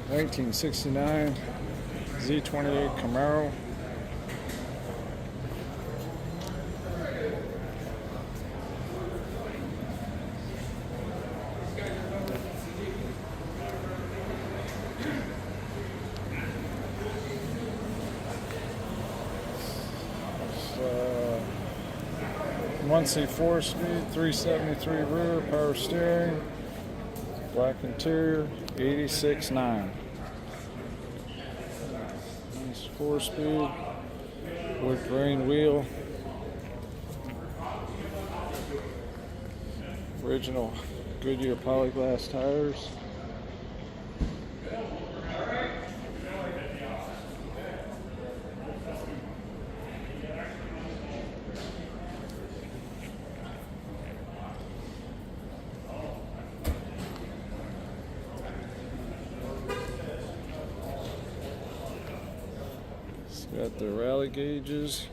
1969 Z28 Camaro. It's, 1C4 speed, 373 rear, power steering, black interior, 86.9. Nice 4-speed, wood grain wheel, original Goodyear polyglass tires. It's got the rally gauges.